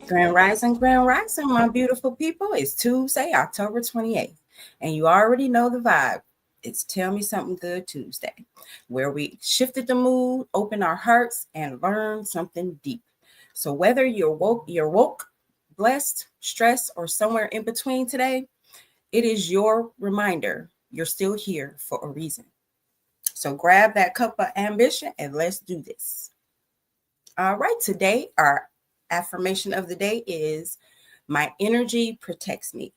Grand Rising, my beautiful people. It's Tuesday, October 28th, and you already know the vibe. It's Tell Me Something Good Tuesday, where we shifted the mood, open our hearts, and learn something deep. So whether you're woke, blessed, stressed, or somewhere in between today, it is your reminder you're still here for a reason. So grab that cup of ambition and let's do this. All right, today our affirmation of the day is my energy protects me,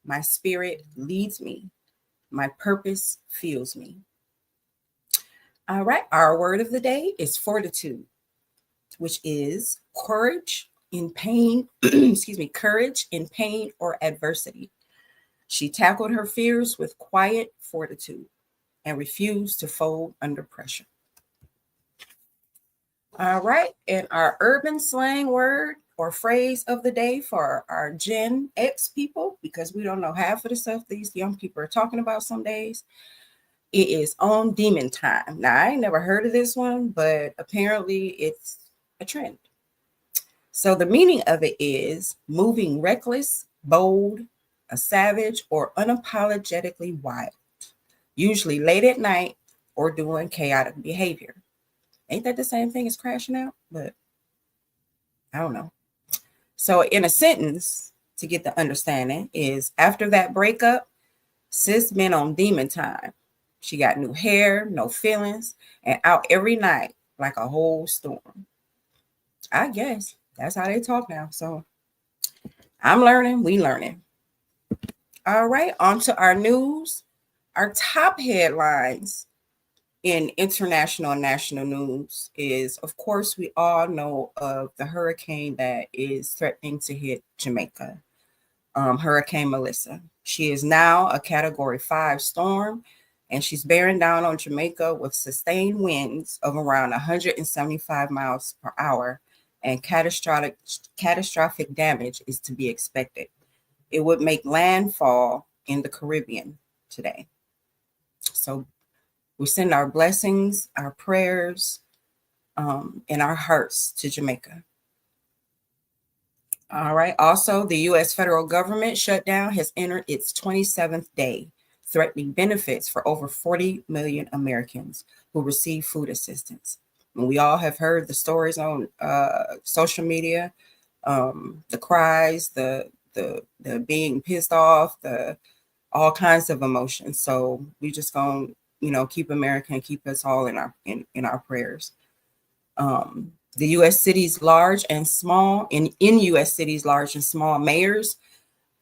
my spirit leads me, my purpose fuels me. All right, our word of the day is fortitude, which is courage in pain, excuse me, courage in pain or adversity. She tackled her fears with quiet fortitude and refused to fold under pressure. All right. And our urban slang word or phrase of the day for our Gen X people, because we don't know half of the stuff these young people are talking about some days, it is on demon time. Now, I ain't never heard of this one, but apparently it's a trend. So the meaning of it is moving reckless, bold, a savage, or unapologetically wild, usually late at night or doing chaotic behavior. Ain't that the same thing as crashing out? But I don't know. So in a sentence, to get the understanding, is after that breakup, sis been on demon time. She got new hair, no feelings, and out every night like a whole storm. I guess that's how they talk now. So I'm learning, we learning. All right, on to our news. Our top headlines in international and national news is, of course, we all know of the hurricane that is threatening to hit Jamaica, Hurricane Melissa. She is now a Category 5 storm, and she's bearing down on Jamaica with sustained winds of around 175 miles per hour, and catastrophic damage is to be expected. It would make landfall in the Caribbean today. So we send our blessings, our prayers, and our hearts to Jamaica. All right. Also, the U.S. federal government shutdown has entered its 27th day, threatening benefits for over 40 million Americans who receive food assistance. And we all have heard the stories on social media, the cries, the being pissed off, the all kinds of emotions. So we just gonna keep America and keep us all in our prayers. The U.S. cities large and small in U.S. cities large and small, mayors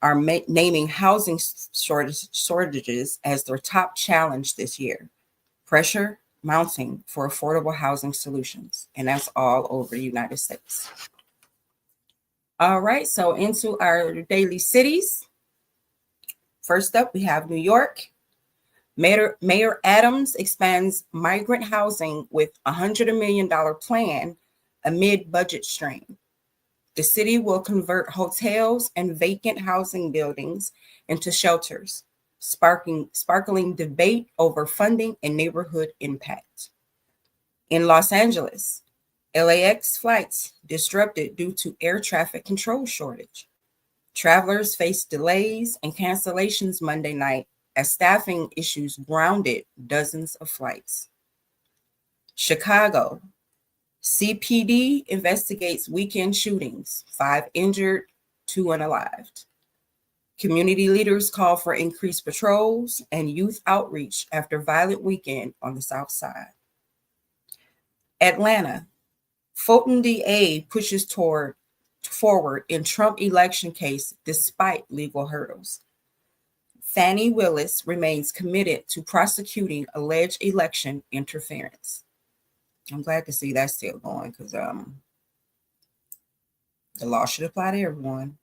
are naming housing shortages as their top challenge this year. Pressure mounting for affordable housing solutions, and that's all over the United States. All right, so into our daily cities. First up, we have New York. Mayor Adams expands migrant housing with $100 million plan amid budget strain. The city will convert hotels and vacant housing buildings into shelters, sparkling debate over funding and neighborhood impact. In Los Angeles, LAX flights disrupted due to air traffic control shortage. Travelers faced delays and cancellations Monday night as staffing issues grounded dozens of flights. Chicago, CPD investigates weekend shootings, 5 injured, 2 unalived. Community leaders call for increased patrols and youth outreach after violent weekend on the South Side. Atlanta, Fulton DA pushes forward in Trump election case despite legal hurdles. Fannie Willis remains committed to prosecuting alleged election interference. I'm glad to see that still going because the law should apply to everyone.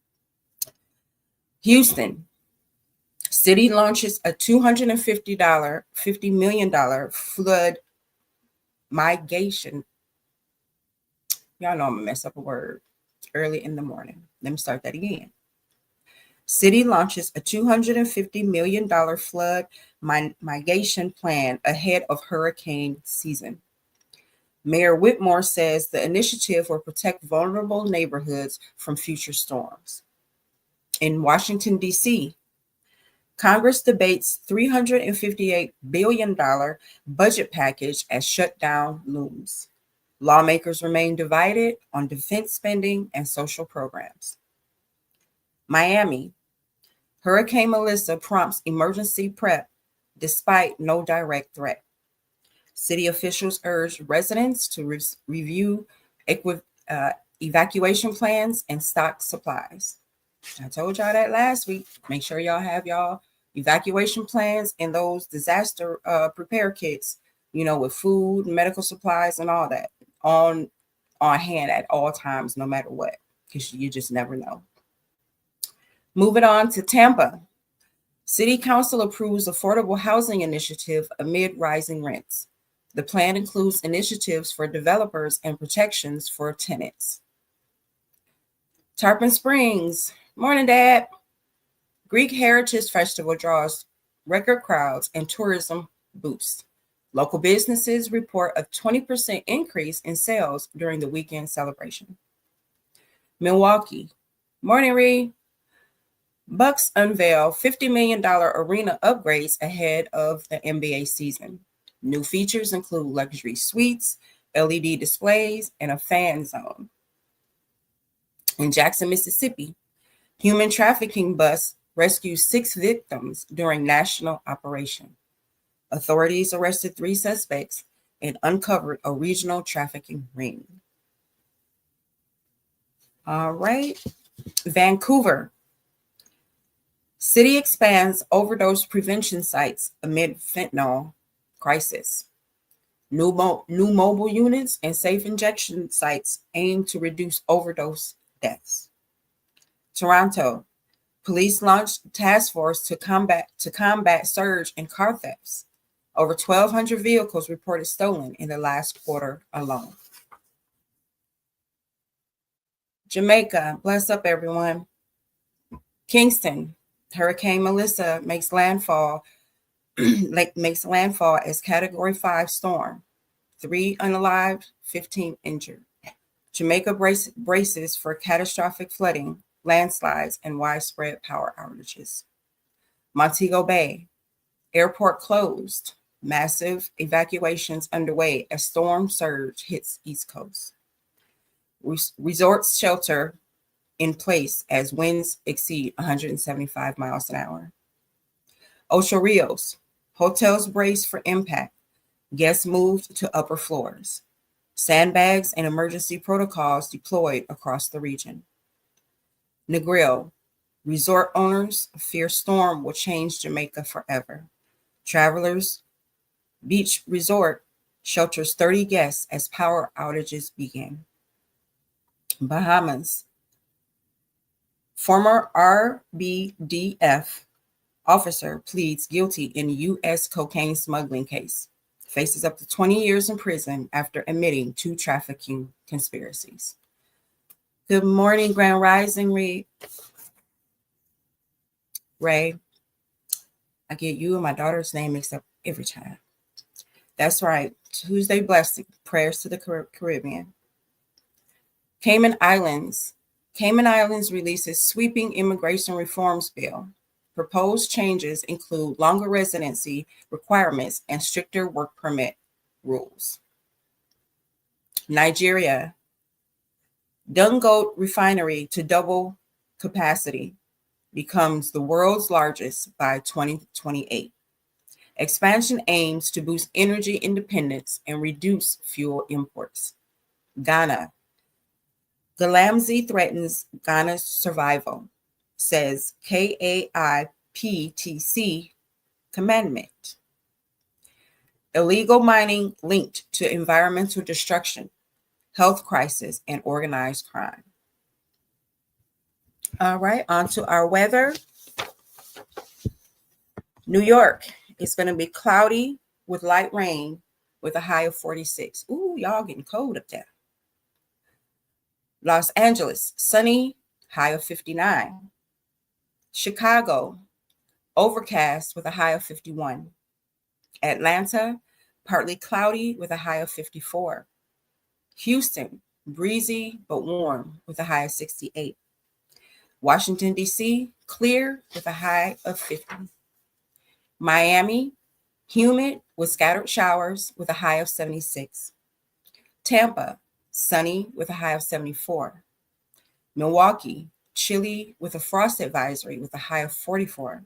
Houston, city launches a $50 million flood mitigation. Y'all know I'm gonna mess up a word early in the morning. Let me start that again. City launches a $250 million flood mitigation plan ahead of hurricane season. Mayor Whitmore says the initiative will protect vulnerable neighborhoods from future storms. In Washington, D.C., Congress debates $358 billion budget package as shutdown looms. Lawmakers remain divided on defense spending and social programs. Miami, Hurricane Melissa prompts emergency prep despite no direct threat. City officials urge residents to review evacuation plans and stock supplies. I told y'all that last week. Make sure y'all have y'all evacuation plans and those disaster prepare kits, with food, medical supplies, and all that on hand at all times, no matter what, because you just never know. Moving on to Tampa. City Council approves affordable housing initiative amid rising rents. The plan includes initiatives for developers and protections for tenants. Tarpon Springs. Morning, Dad. Greek Heritage Festival draws record crowds and tourism boosts. Local businesses report a 20% increase in sales during the weekend celebration. Milwaukee. Morning, Ree. Bucks unveil $50 million arena upgrades ahead of the NBA season. New features include luxury suites, LED displays, and a fan zone. In Jackson, Mississippi, human trafficking bus rescues 6 victims during national operation. Authorities arrested 3 suspects and uncovered a regional trafficking ring. All right. Vancouver. City expands overdose prevention sites amid fentanyl crisis. New mobile units and safe injection sites aim to reduce overdose deaths. Toronto. Police launched task force to combat surge in car thefts. Over 1,200 vehicles reported stolen in the last quarter alone. Jamaica, bless up everyone. Kingston, Hurricane Melissa makes landfall as Category 5 storm. 3 unalived, 15 injured. Jamaica braces for catastrophic flooding, landslides, and widespread power outages. Montego Bay, airport closed. Massive evacuations underway as storm surge hits East Coast. Resorts shelter in place as winds exceed 175 miles an hour. Ocho Rios, hotels brace for impact. Guests moved to upper floors. Sandbags and emergency protocols deployed across the region. Negril, resort owners fear storm will change Jamaica forever. Travelers Beach Resort shelters 30 guests as power outages begin. Bahamas, former RBDF officer pleads guilty in U.S. cocaine smuggling case. Faces up to 20 years in prison after admitting 2 trafficking conspiracies. Good morning, Grand Rising, Ray. I get you and my daughter's name mixed up every time. That's right. Tuesday blessing. Prayers to the Caribbean. Cayman Islands. Cayman Islands releases sweeping immigration reforms bill. Proposed changes include longer residency requirements and stricter work permit rules. Nigeria. Dangote refinery to double capacity becomes the world's largest by 2028. Expansion aims to boost energy independence and reduce fuel imports. Ghana. Galamsey threatens Ghana's survival, says KAIPTC commandment. Illegal mining linked to environmental destruction, health crisis, and organized crime. All right, on to our weather. New York, it's going to be cloudy with light rain with a high of 46. Ooh, y'all getting cold up there. Los Angeles, sunny, high of 59. Chicago, overcast with a high of 51. Atlanta, partly cloudy with a high of 54. Houston, breezy but warm with a high of 68. Washington, D.C., clear with a high of 50. Miami, humid with scattered showers with a high of 76. Tampa, sunny with a high of 74. Milwaukee, chilly with a frost advisory with a high of 44.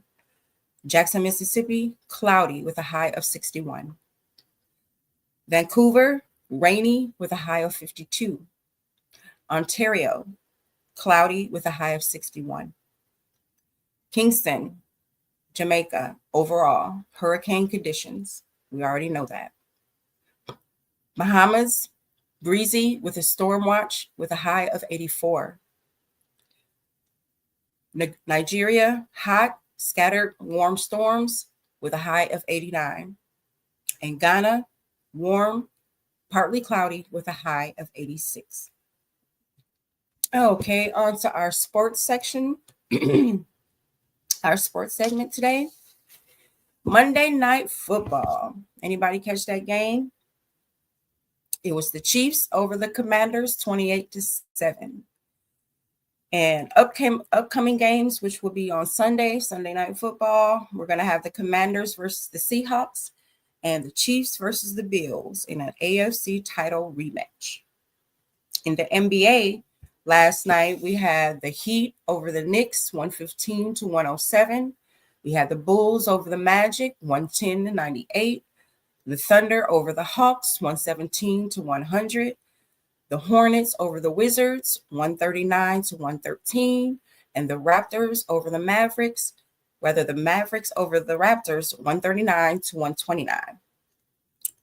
Jackson, Mississippi, cloudy with a high of 61. Vancouver, rainy with a high of 52. Ontario, cloudy with a high of 61. Kingston, Jamaica, overall, hurricane conditions. We already know that. Bahamas, breezy with a storm watch with a high of 84. Nigeria, hot, scattered warm storms with a high of 89. And Ghana, warm, partly cloudy with a high of 86. Okay, on to our sports section. Our sports segment today. Monday Night Football. Anybody catch that game? It was the Chiefs over the Commanders, 28-7. And upcoming games, which will be on Sunday Night Football, we're going to have the Commanders versus the Seahawks and the Chiefs versus the Bills in an AFC title rematch. In the NBA, last night we had the Heat over the Knicks, 115-107. We had the Bulls over the Magic, 110-98. The Thunder over the Hawks, 117-100. The Hornets over the Wizards, 139-113. And the Raptors over the Mavericks, the Mavericks over the Raptors, 139-129.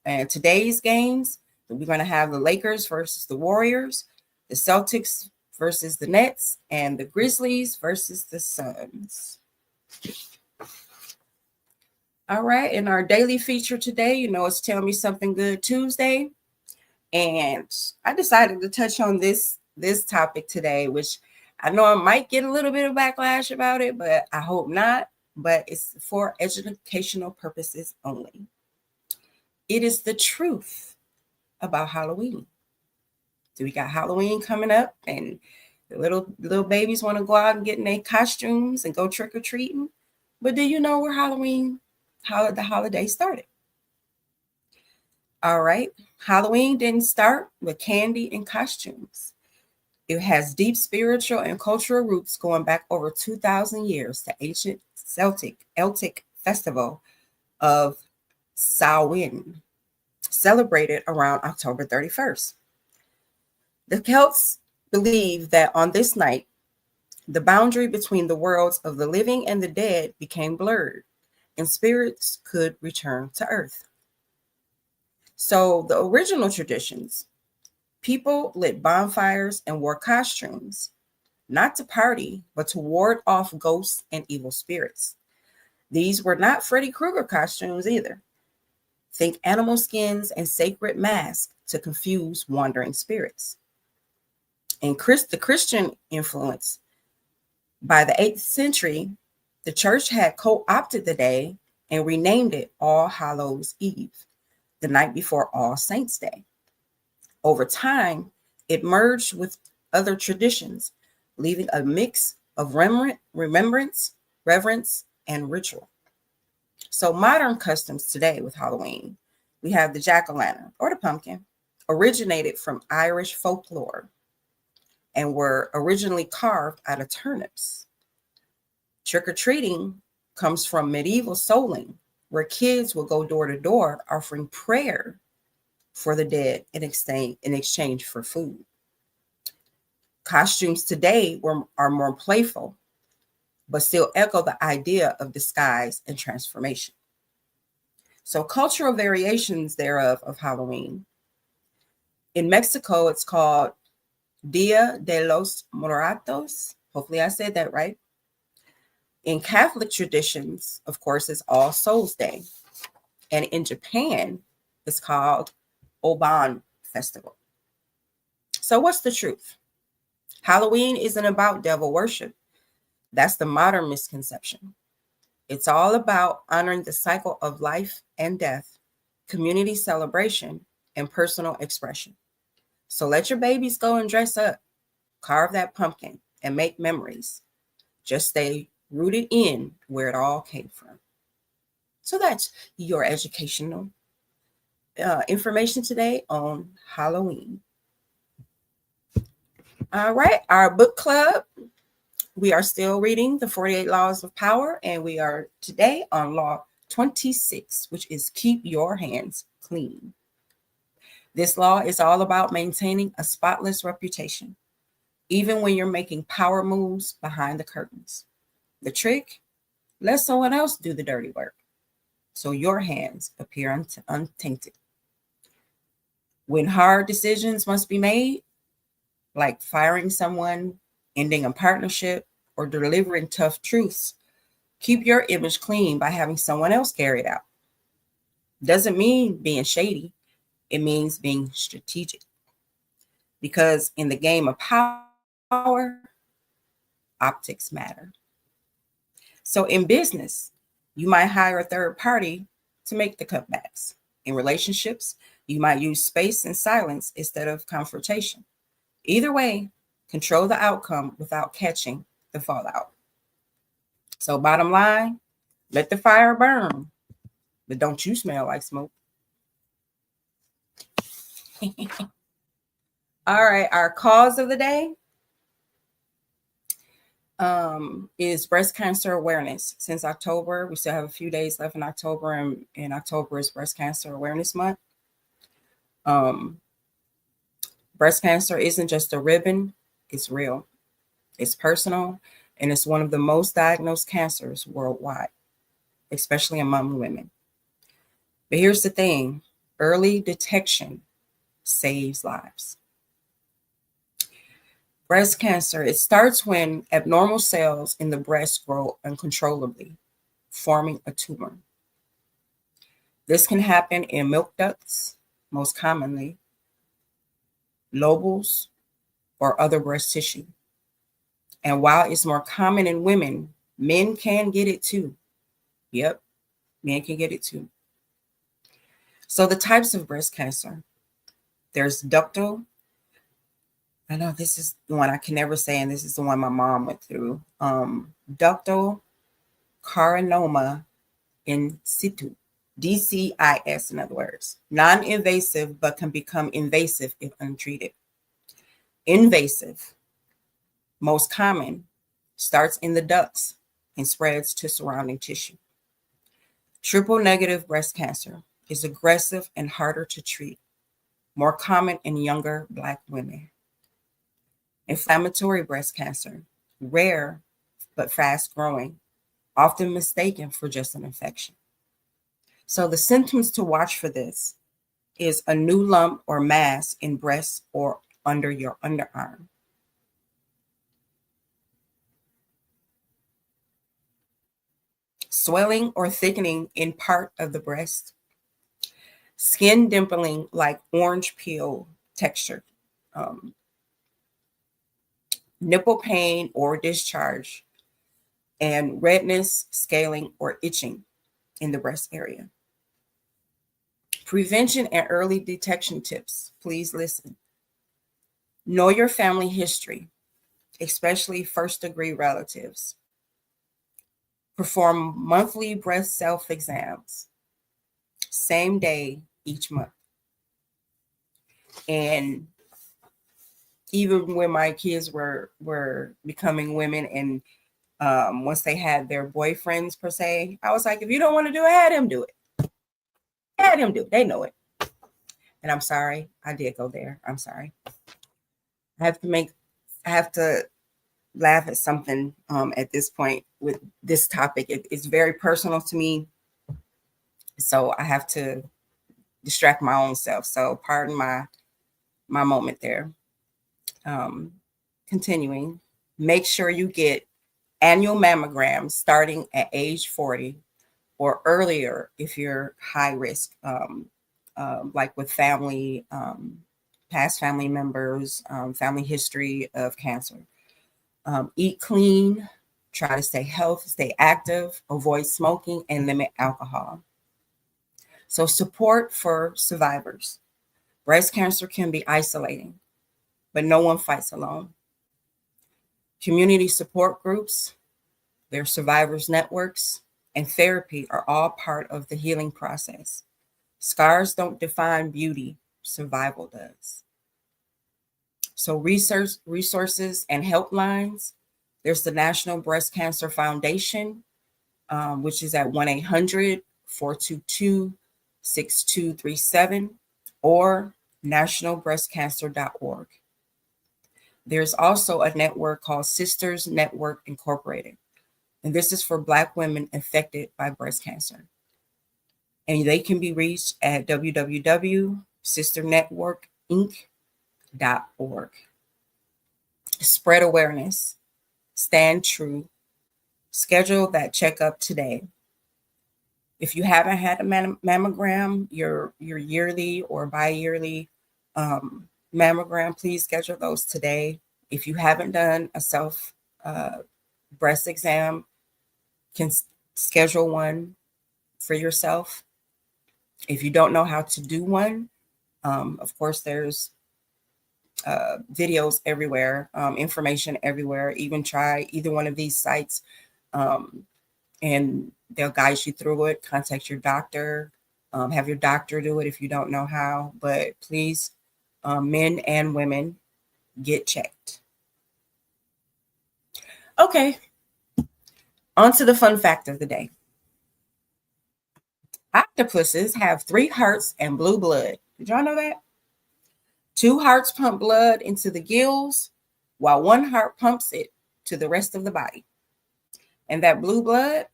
And today's games, we're going to have the Lakers versus the Warriors, the Celtics versus the Nets, and the Grizzlies versus the Suns. All right, in our daily feature today, it's Tell Me Something Good Tuesday. And I decided to touch on this topic today, which I know I might get a little bit of backlash about it, but I hope not. But it's for educational purposes only. It is the truth about Halloween. So we got Halloween coming up, and the little babies want to go out and get in their costumes and go trick-or-treating. But do you know where the holiday started? All right. Halloween didn't start with candy and costumes. It has deep spiritual and cultural roots going back over 2,000 years to ancient Celtic festival of Samhain, celebrated around October 31st. The Celts believed that on this night, the boundary between the worlds of the living and the dead became blurred, and spirits could return to Earth. So the original traditions, people lit bonfires and wore costumes, not to party, but to ward off ghosts and evil spirits. These were not Freddy Krueger costumes either. Think animal skins and sacred masks to confuse wandering spirits. And the Christian influence, by the 8th century, the church had co-opted the day and renamed it All Hallows Eve, the night before All Saints' Day. Over time, it merged with other traditions, leaving a mix of remembrance, reverence, and ritual. So modern customs today with Halloween, we have the jack-o'-lantern or the pumpkin, originated from Irish folklore and were originally carved out of turnips. Trick-or-treating comes from medieval souling, where kids will go door to door offering prayer for the dead in exchange for food. Costumes today are more playful, but still echo the idea of disguise and transformation. So cultural variations thereof of Halloween. In Mexico, it's called Dia de los Muertos. Hopefully I said that right. In Catholic traditions, of course, it's All Souls Day. And in Japan, it's called Oban Festival. So what's the truth? Halloween isn't about devil worship. That's the modern misconception. It's all about honoring the cycle of life and death, community celebration, and personal expression. So let your babies go and dress up, carve that pumpkin, and make memories. Just stay rooted in where it all came from. So that's your educational information today on Halloween. All right, our book club. We are still reading the 48 Laws of Power, and we are today on Law 26, which is keep your hands clean. This law is all about maintaining a spotless reputation, even when you're making power moves behind the curtains. The trick? Let someone else do the dirty work, so your hands appear untainted. When hard decisions must be made, like firing someone, ending a partnership, or delivering tough truths, keep your image clean by having someone else carry it out. Doesn't mean being shady, it means being strategic. Because in the game of power, optics matter. So in business, you might hire a third party to make the cutbacks. In relationships, you might use space and silence instead of confrontation. Either way, control the outcome without catching the fallout. So bottom line, let the fire burn, but don't you smell like smoke. All right, our cause of the day is breast cancer awareness. Since October, we still have a few days left in October, and October is Breast Cancer Awareness Month. Breast cancer isn't just a ribbon, it's real, it's personal, and it's one of the most diagnosed cancers worldwide, especially among women. But here's the thing, early detection saves lives. Breast cancer, it starts when abnormal cells in the breast grow uncontrollably, forming a tumor. This can happen in milk ducts, most commonly, lobules, or other breast tissue. And while it's more common in women, men can get it too. Yep, men can get it too. So the types of breast cancer, there's ductal. I know this is the one I can never say, and this is the one my mom went through. Ductal carcinoma in situ, DCIS, in other words. Non-invasive, but can become invasive if untreated. Invasive, most common, starts in the ducts and spreads to surrounding tissue. Triple negative breast cancer is aggressive and harder to treat, more common in younger Black women. Inflammatory breast cancer, rare but fast growing, often mistaken for just an infection. So the symptoms to watch for this is a new lump or mass in breast or under your underarm. Swelling or thickening in part of the breast. Skin dimpling like orange peel texture. Nipple pain or discharge. And redness, scaling, or itching in the breast area. Prevention and early detection tips. Please listen. Know your family history, especially first-degree relatives. Perform monthly breast self-exams, same day each month. And even when my kids were becoming women, and once they had their boyfriends per se, I was like, if you don't want to do it, have him do it. Have him do it. They know it. And I'm sorry, I did go there. I'm sorry. I have to laugh at something at this point with this topic. It's very personal to me. So I have to distract my own self. So pardon my moment there. Continuing, make sure you get annual mammograms starting at age 40 or earlier if you're high risk, like with family, past family members, family history of cancer. Eat clean, try to stay healthy, stay active, avoid smoking, and limit alcohol. So support for survivors. Breast cancer can be isolating, but no one fights alone. Community support groups, their survivors networks, and therapy are all part of the healing process. Scars don't define beauty, survival does. So resources and helplines. There's the National Breast Cancer Foundation, which is at 1-800-422-6237 or nationalbreastcancer.org. There's also a network called Sisters Network Incorporated, and this is for Black women affected by breast cancer. And they can be reached at www.sisternetworkinc.org. Spread awareness, stand true, schedule that checkup today. If you haven't had a mammogram, your yearly or bi-yearly mammogram, please schedule those today. If you haven't done a self breast exam, can schedule one for yourself. If you don't know how to do one, of course, there's videos everywhere, information everywhere. Even try either one of these sites, and they'll guide you through it. Contact your doctor, have your doctor do it if you don't know how. But please, men and women, get checked. Okay, on to the fun fact of the day. Octopuses have 3 hearts and blue blood. Did y'all know that? 2 hearts pump blood into the gills, while 1 heart pumps it to the rest of the body. And that blue blood,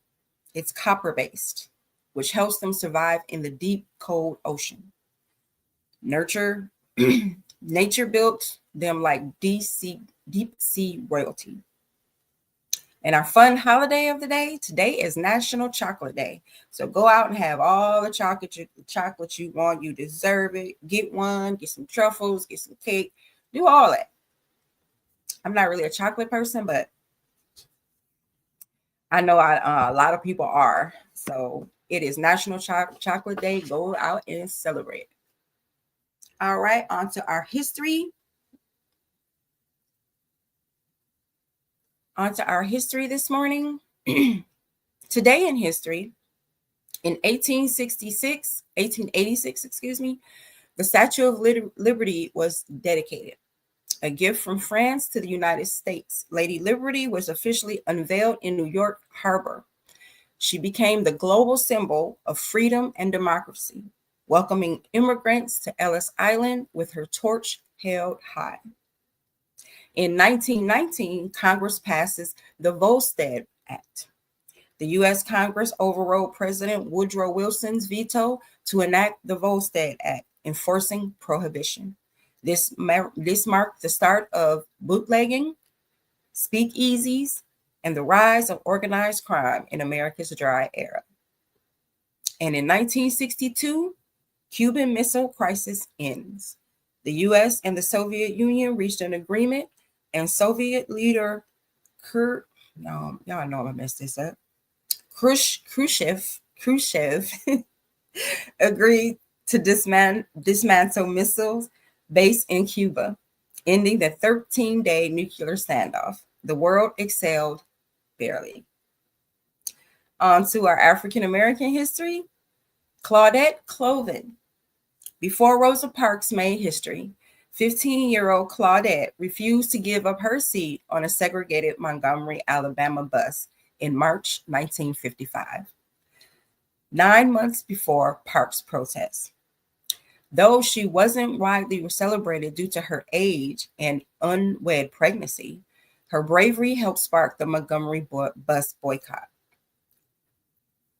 it's copper-based, which helps them survive in the deep, cold ocean. Nature built them like deep sea royalty. And our fun holiday of the day, today is National Chocolate Day. So go out and have all the chocolate you want. You deserve it. Get one, get some truffles, get some cake, do all that. I'm not really a chocolate person, but I know a lot of people are. So it is National Chocolate Day. Go out and celebrate. All right, on to our history. On to our history this morning. Today in history, in 1886, the Statue of Liberty was dedicated. A gift from France to the United States. Lady Liberty was officially unveiled in New York Harbor. She became the global symbol of freedom and democracy, welcoming immigrants to Ellis Island with her torch held high. In 1919, Congress passes the Volstead Act. The U.S. Congress overrode President Woodrow Wilson's veto to enact the Volstead Act, enforcing prohibition. This marked the start of bootlegging, speakeasies, and the rise of organized crime in America's dry era. And in 1962, Cuban Missile Crisis ends. The U.S. and the Soviet Union reached an agreement, and Soviet leader y'all know I'm gonna mess this up. Khrushchev agreed to dismantle missiles based in Cuba, ending the 13-day nuclear standoff. The world excelled barely. On to our African American history. Claudette Colvin. Before Rosa Parks made history, 15-year-old Claudette refused to give up her seat on a segregated Montgomery, Alabama bus in March 1955, 9 months before Parks' protest. Though she wasn't widely celebrated due to her age and unwed pregnancy, her bravery helped spark the Montgomery bus boycott.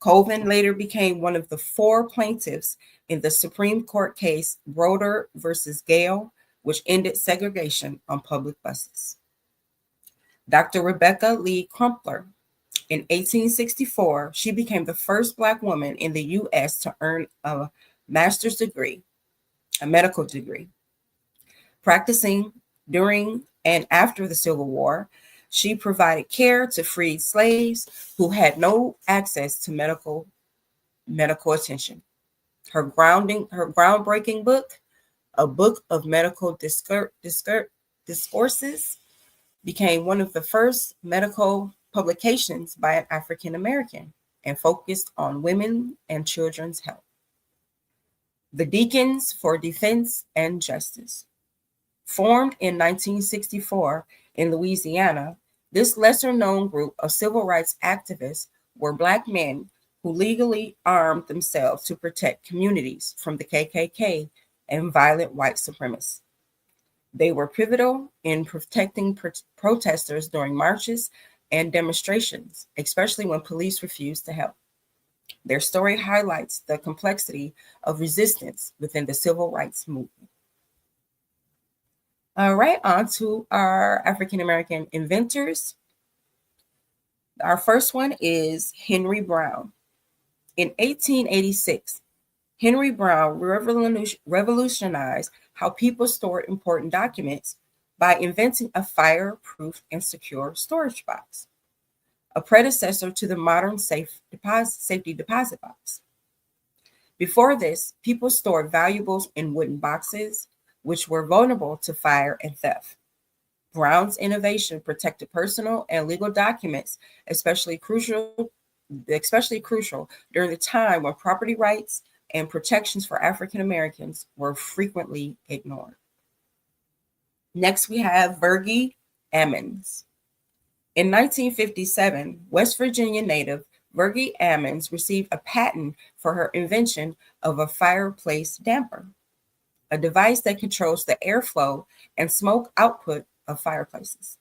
Colvin later became one of the 4 plaintiffs in the Supreme Court case Broder versus Gale, which ended segregation on public buses. Dr. Rebecca Lee Crumpler. In 1864, she became the first Black woman in the U.S. to earn a master's degree, a medical degree. Practicing during and after the Civil War, she provided care to freed slaves who had no access to medical attention. Her groundbreaking book, A book of medical discourses became one of the first medical publications by an African American and focused on women and children's health. The Deacons for Defense and Justice. Formed in 1964 in Louisiana, this lesser-known group of civil rights activists were Black men who legally armed themselves to protect communities from the KKK and violent white supremacists. They were pivotal in protecting protesters during marches and demonstrations, especially when police refused to help. Their story highlights the complexity of resistance within the civil rights movement. All right, on to our African American inventors. Our first one is Henry Brown. In 1886, Henry Brown revolutionized how people stored important documents by inventing a fireproof and secure storage box, a predecessor to the modern safety deposit box. Before this, people stored valuables in wooden boxes, which were vulnerable to fire and theft. Brown's innovation protected personal and legal documents, especially crucial during the time when property rights and protections for African Americans were frequently ignored. Next, we have Virgie Ammons. In 1957, West Virginia native Virgie Ammons received a patent for her invention of a fireplace damper, a device that controls the airflow and smoke output of fireplaces.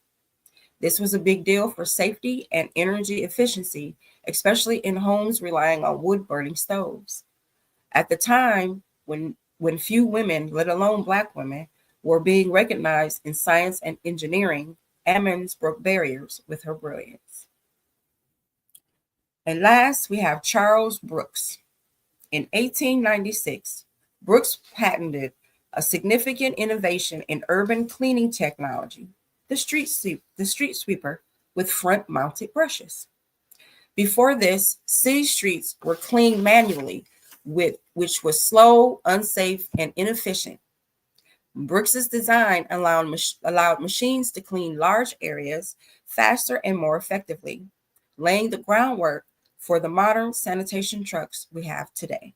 This was a big deal for safety and energy efficiency, especially in homes relying on wood-burning stoves. At the time, when few women, let alone Black women, were being recognized in science and engineering, Ammons broke barriers with her brilliance. And last, we have Charles Brooks. In 1896, Brooks patented a significant innovation in urban cleaning technology, the street sweeper with front-mounted brushes. Before this, city streets were cleaned manually, which was slow, unsafe, and inefficient. Brooks's design allowed machines to clean large areas faster and more effectively, laying the groundwork for the modern sanitation trucks we have today.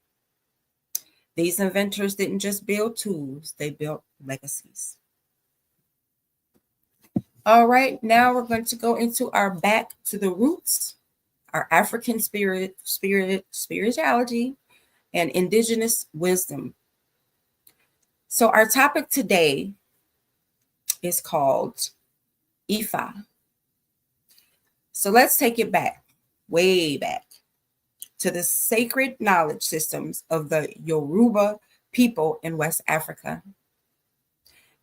These inventors didn't just build tools, they built legacies. All right, now we're going to go into our back to the roots, our African spirituality, and indigenous wisdom. So our topic today is called Ifa. So let's take it back, way back, to the sacred knowledge systems of the Yoruba people in West Africa.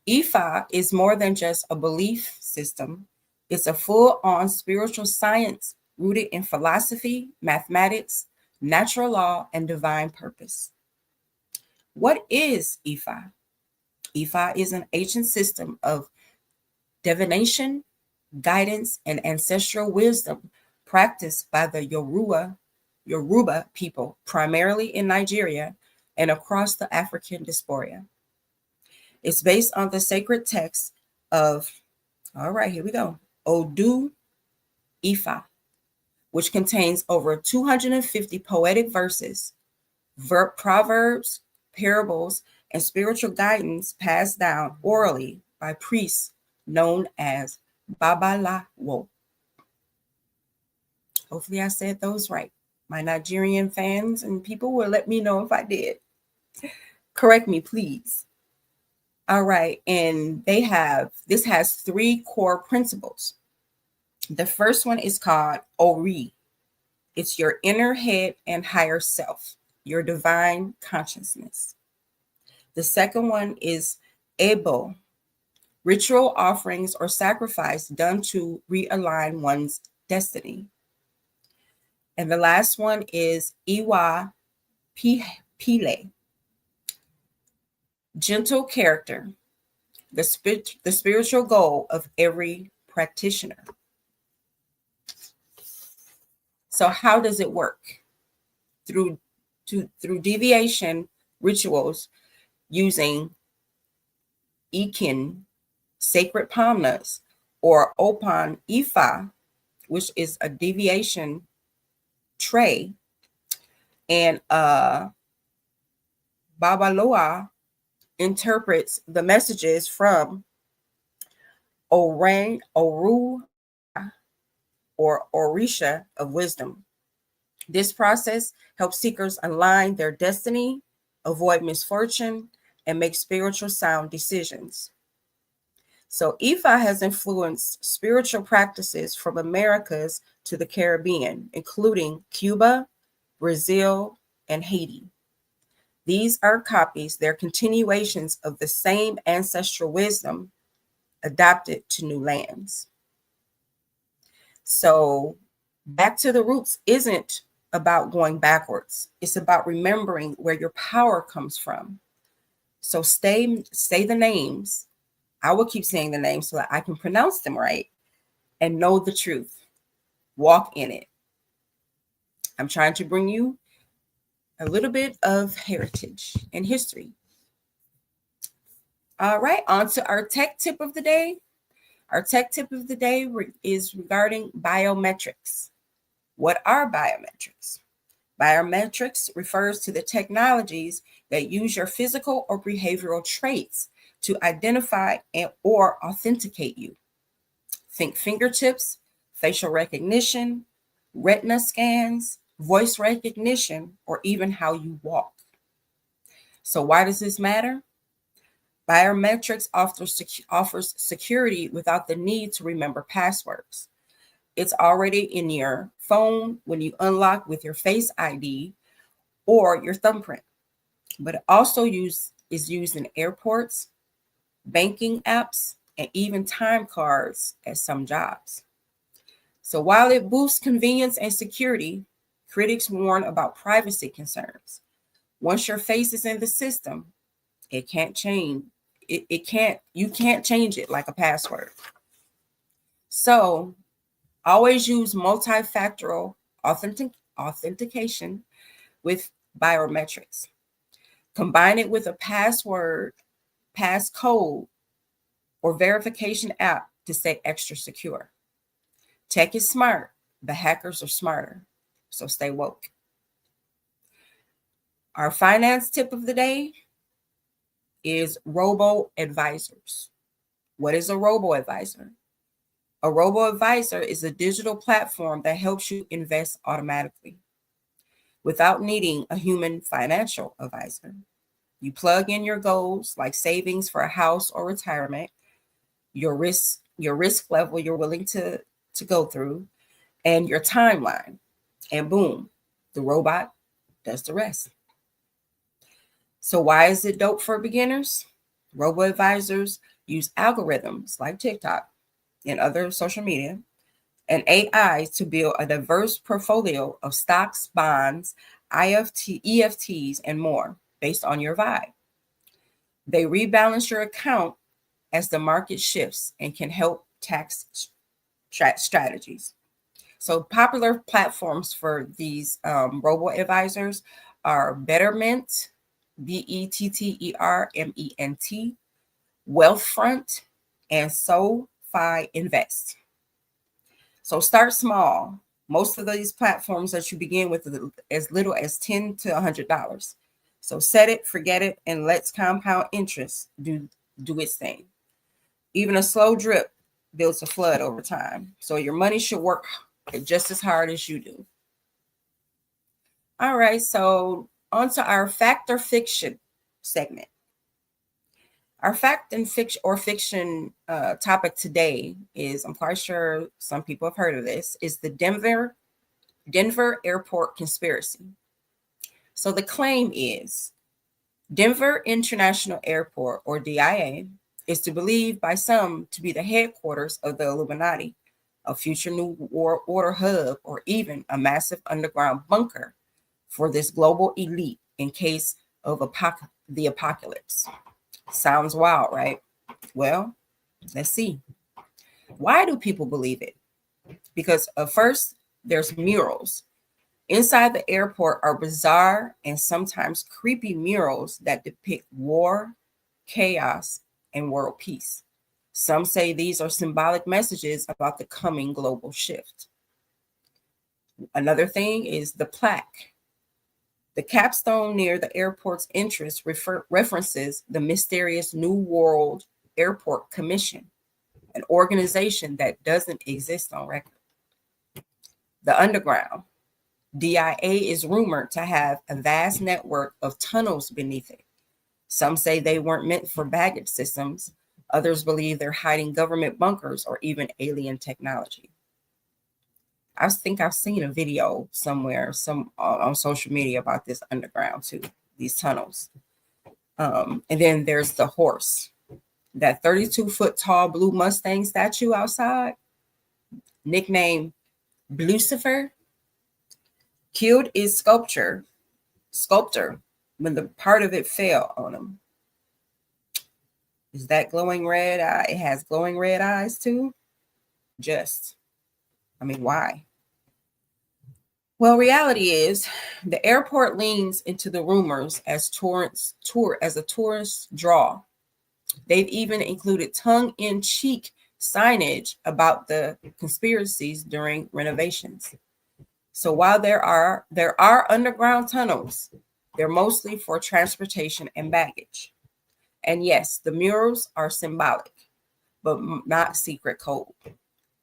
Ifa is more than just a belief system. It's a full-on spiritual science rooted in philosophy, mathematics, natural law, and divine purpose. What is Ifa? Ifa is an ancient system of divination, guidance, and ancestral wisdom practiced by the Yoruba people, primarily in Nigeria and across the African diaspora. It's based on the sacred text of, all right, here we go, Odu Ifa, which contains over 250 poetic verses, proverbs, parables, and spiritual guidance passed down orally by priests known as Babalawo. Hopefully I said those right. My Nigerian fans and people will let me know if I did. Correct me, please. All right, and this has three core principles. The first one is called Ori. It's your inner head and higher self, your divine consciousness. The second one is Ebo, ritual offerings or sacrifice done to realign one's destiny. And the last one is Iwa Pile, gentle character, the spiritual goal of every practitioner. So how does it work? Through deviation rituals using Ekin, sacred palm nuts, or Opan Ifa, which is a deviation tray, and Babaloa interprets the messages from Orang, Oru, or Orisha of wisdom. This process helps seekers align their destiny, avoid misfortune, and make spiritual sound decisions. So Ifa has influenced spiritual practices from Americas to the Caribbean, including Cuba, Brazil, and Haiti. These are copies, they're continuations of the same ancestral wisdom adapted to new lands. So back to the roots isn't about going backwards. It's about remembering where your power comes from. So say the names. I will keep saying the names so that I can pronounce them right and know the truth. Walk in it. I'm trying to bring you a little bit of heritage and history. All right, on to our tech tip of the day. Our tech tip of the day is regarding biometrics. What are biometrics? Biometrics refers to the technologies that use your physical or behavioral traits to identify or authenticate you. Think fingertips, facial recognition, retina scans, voice recognition, or even how you walk. So why does this matter? Biometrics offers security without the need to remember passwords. It's already in your phone when you unlock with your Face ID or your thumbprint. But it also is used in airports, banking apps, and even time cards at some jobs. So while it boosts convenience and security, critics warn about privacy concerns. Once your face is in the system, it can't change. You can't change it like a password. So always use multi-factorial authentication with biometrics. Combine it with a password, passcode, or verification app to stay extra secure. Tech is smart, but hackers are smarter. So stay woke. Our finance tip of the day is robo-advisors. What is a robo-advisor? A robo-advisor is a digital platform that helps you invest automatically without needing a human financial advisor. You plug in your goals like savings for a house or retirement, your risk level you're willing to go through, and your timeline. And boom, the robot does the rest. So why is it dope for beginners? Robo-advisors use algorithms like TikTok and other social media and AI to build a diverse portfolio of stocks, bonds, EFTs, and more based on your vibe. They rebalance your account as the market shifts and can help tax strategies. So popular platforms for these robo-advisors are Betterment, Betterment, Wealthfront, and SoFi Invest. So start small. Most of these platforms that you begin with as little as $10 to $100. So set it, forget it, and let's compound interest do its thing. Even a slow drip builds a flood over time. So your money should work just as hard as you do. All right, so on to our fact or fiction segment. Our fact and fiction topic today is, I'm quite sure some people have heard of this, is the Denver Airport conspiracy. So the claim is Denver International Airport, or DIA, is to believe by some to be the headquarters of the Illuminati, a future New World Order hub, or even a massive underground bunker for this global elite in case of the apocalypse. Sounds wild, right? Well, let's see. Why do people believe it? Because first, there's murals. Inside the airport are bizarre and sometimes creepy murals that depict war, chaos, and world peace. Some say these are symbolic messages about the coming global shift. Another thing is the plaque. The capstone near the airport's entrance references the mysterious New World Airport Commission, an organization that doesn't exist on record. The underground. DIA is rumored to have a vast network of tunnels beneath it. Some say they weren't meant for baggage systems. Others believe they're hiding government bunkers or even alien technology. I think I've seen a video somewhere, on social media about this underground too, these tunnels. And then there's the horse, that 32-foot tall blue Mustang statue outside, nicknamed Lucifer, killed its sculptor when the part of it fell on him. Is that glowing red eye? It has glowing red eyes too. Why? Well, reality is the airport leans into the rumors as a tourist draw. They've even included tongue-in-cheek signage about the conspiracies during renovations. So while there are underground tunnels, they're mostly for transportation and baggage. And yes, the murals are symbolic, but not secret code.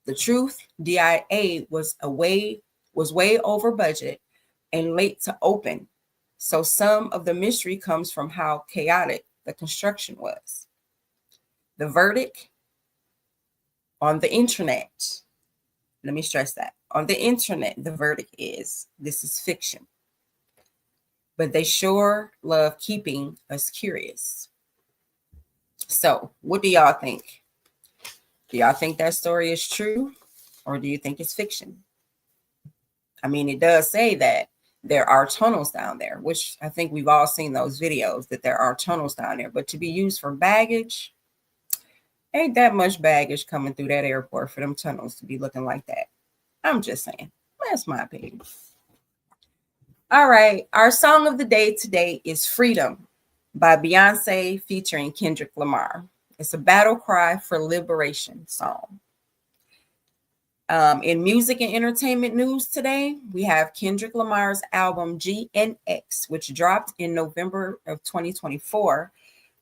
The truth, DIA was way over budget and late to open. So some of the mystery comes from how chaotic the construction was. The verdict on the internet. Let me stress that. On the internet, the verdict is this is fiction. But they sure love keeping us curious. So, what do y'all think? Do y'all think that story is true, or do you think it's fiction? It does say that there are tunnels down there, which I think we've all seen those videos that there are tunnels down there. But to be used for baggage, ain't that much baggage coming through that airport for them tunnels to be looking like that. I'm just saying. That's my opinion. All right. Our song of the day today is Freedom by Beyonce featuring Kendrick Lamar. It's a battle cry for liberation song. In music and entertainment news today, we have Kendrick Lamar's album GNX, which dropped in November of 2024,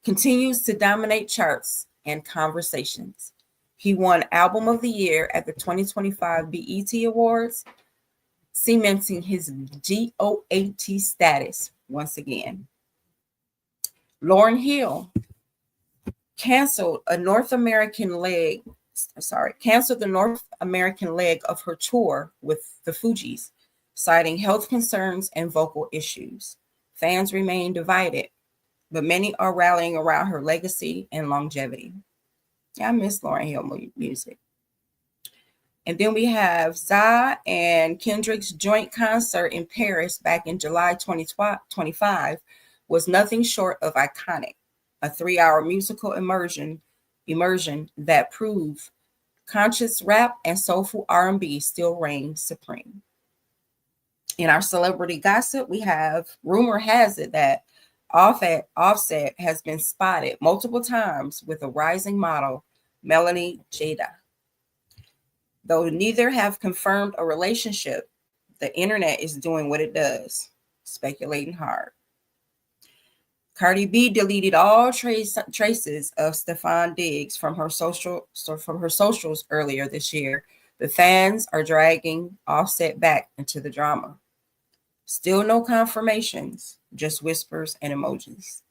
continues to dominate charts and conversations. He won Album of the Year at the 2025 BET Awards, cementing his GOAT status once again. Lauryn Hill canceled the North American leg of her tour with the Fugees, citing health concerns and vocal issues. Fans remain divided, but many are rallying around her legacy and longevity. Yeah, I miss Lauryn Hill music. And then we have Za and Kendrick's joint concert in Paris back in July 2025 was nothing short of iconic. A 3-hour musical immersion that proved conscious rap and soulful R&B still reigns supreme. In our celebrity gossip, we have rumor has it that Offset has been spotted multiple times with a rising model, Melanie Jada. Though neither have confirmed a relationship, the internet is doing what it does, speculating hard. Cardi B deleted all traces of Stefan Diggs from her socials earlier this year. The fans are dragging Offset back into the drama. Still no confirmations, just whispers and emojis.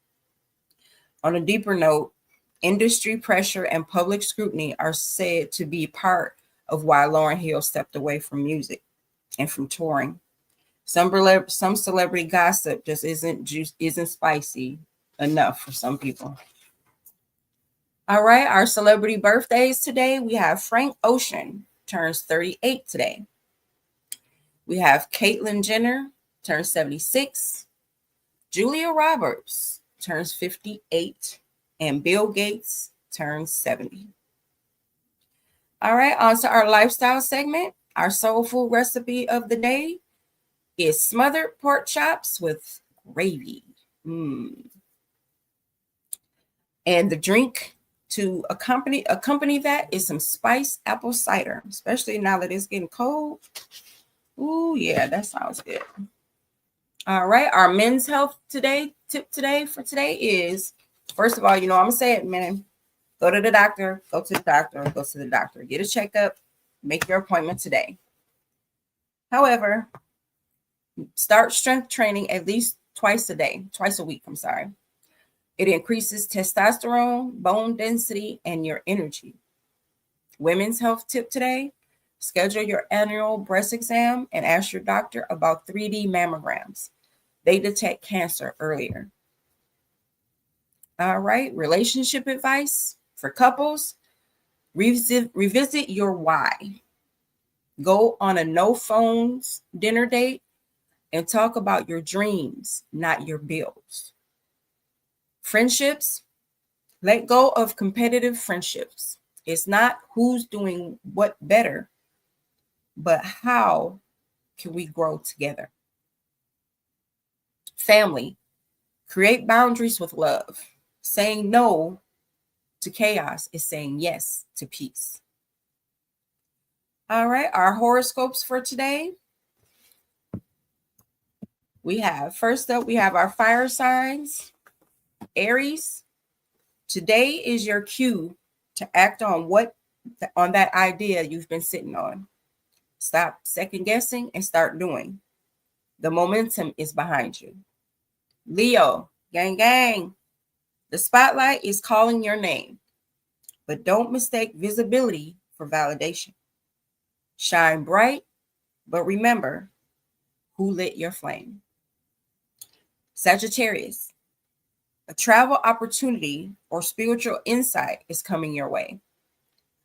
On a deeper note, industry pressure and public scrutiny are said to be part of why Lauryn Hill stepped away from music and from touring. Some celebrity gossip just isn't spicy enough for some people. All right, our celebrity birthdays today. We have Frank Ocean, turns 38 today. We have Caitlyn Jenner, turns 76. Julia Roberts turns 58. And Bill Gates turns 70. All right, on to our lifestyle segment. Our soul food recipe of the day is smothered pork chops with gravy. And the drink to accompany that is some spiced apple cider, especially now that it's getting cold. Ooh, yeah, that sounds good. All right, our men's health tip today is, first of all, I'm gonna say it, man. Go to the doctor, go to the doctor, get a checkup, make your appointment today. However, start strength training at least twice a week, I'm sorry. It increases testosterone, bone density, and your energy. Women's health tip today, schedule your annual breast exam and ask your doctor about 3D mammograms. They detect cancer earlier. All right, relationship advice for couples, revisit your why. Go on a no phones dinner date and talk about your dreams, not your bills. Friendships, let go of competitive friendships. It's not who's doing what better, but how can we grow together? Family, create boundaries with love. Saying no to chaos is saying yes to peace. All right, our horoscopes for today. First up, we have our fire signs. Aries, today is your cue to act on that idea you've been sitting on. Stop second guessing and start doing. The momentum is behind you. Leo, gang, gang. The spotlight is calling your name, but don't mistake visibility for validation. Shine bright, but remember who lit your flame. Sagittarius, a travel opportunity or spiritual insight is coming your way.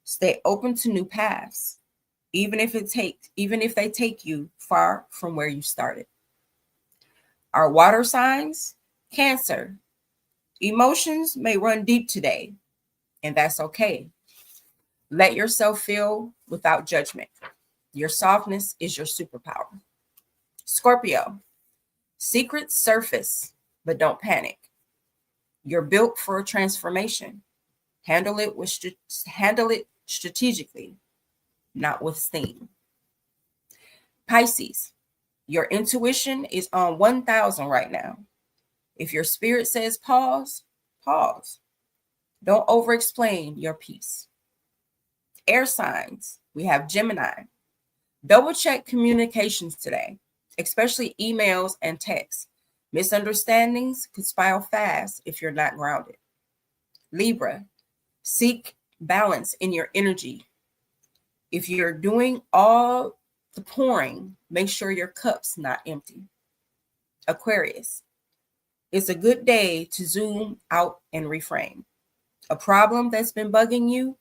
Stay open to new paths, even if they take you far from where you started. Our water signs, Cancer, emotions may run deep today, and that's okay. Let yourself feel without judgment. Your softness is your superpower. Scorpio, secrets surface, but don't panic. You're built for a transformation. Handle it strategically, not with steam. Pisces, your intuition is on 1,000 right now. If your spirit says pause, pause. Don't over-explain your piece. Air signs, we have Gemini. Double check communications today, especially emails and texts. Misunderstandings could spiral fast if you're not grounded. Libra, seek balance in your energy. If you're doing all the pouring, make sure your cup's not empty. Aquarius, it's a good day to zoom out and reframe. A problem that's been bugging you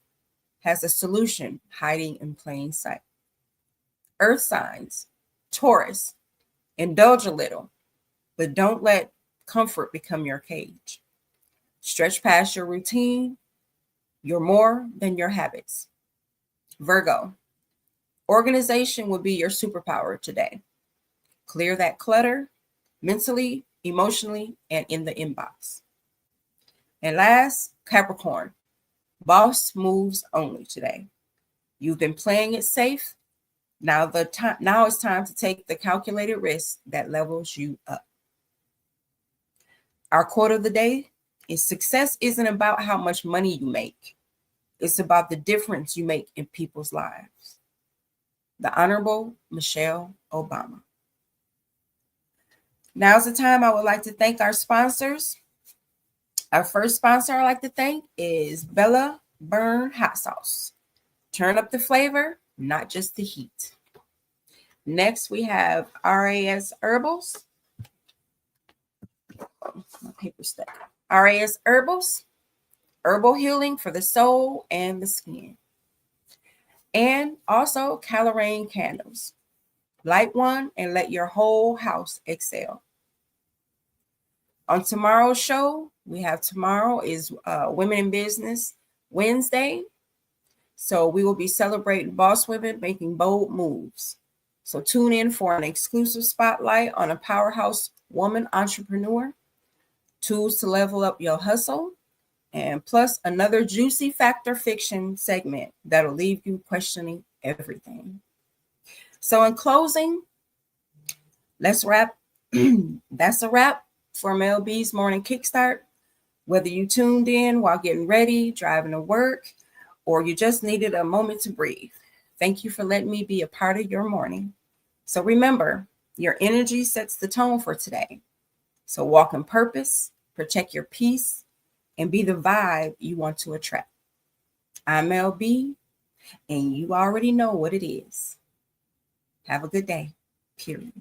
has a solution hiding in plain sight. Earth signs, Taurus, indulge a little, but don't let comfort become your cage. Stretch past your routine. You're more than your habits. Virgo, organization will be your superpower today. Clear that clutter mentally, emotionally, and in the inbox. And last, Capricorn, boss moves only today. You've been playing it safe. Now it's time to take the calculated risk that levels you up. Our quote of the day is, success isn't about how much money you make. It's about the difference you make in people's lives. The Honorable Michelle Obama. Now's the time I would like to thank our sponsors. Our first sponsor I'd like to thank is Bella Burn Hot Sauce. Turn up the flavor, not just the heat. Next, we have RAS Herbals. Oh, my paper stuck. RAS Herbals, herbal healing for the soul and the skin. And also Calorane candles. Light one and let your whole house exhale. On tomorrow's show, tomorrow is Women in Business Wednesday. So we will be celebrating boss women making bold moves. So tune in for an exclusive spotlight on a powerhouse woman entrepreneur, tools to level up your hustle, and plus another juicy fact or fiction segment that'll leave you questioning everything. So in closing, let's wrap. That's a wrap for Mell B's Morning Kickstart. Whether you tuned in while getting ready, driving to work, or you just needed a moment to breathe, thank you for letting me be a part of your morning. So remember, your energy sets the tone for today. So walk in purpose, protect your peace, and be the vibe you want to attract. I'm Mell B, and you already know what it is. Have a good day, period.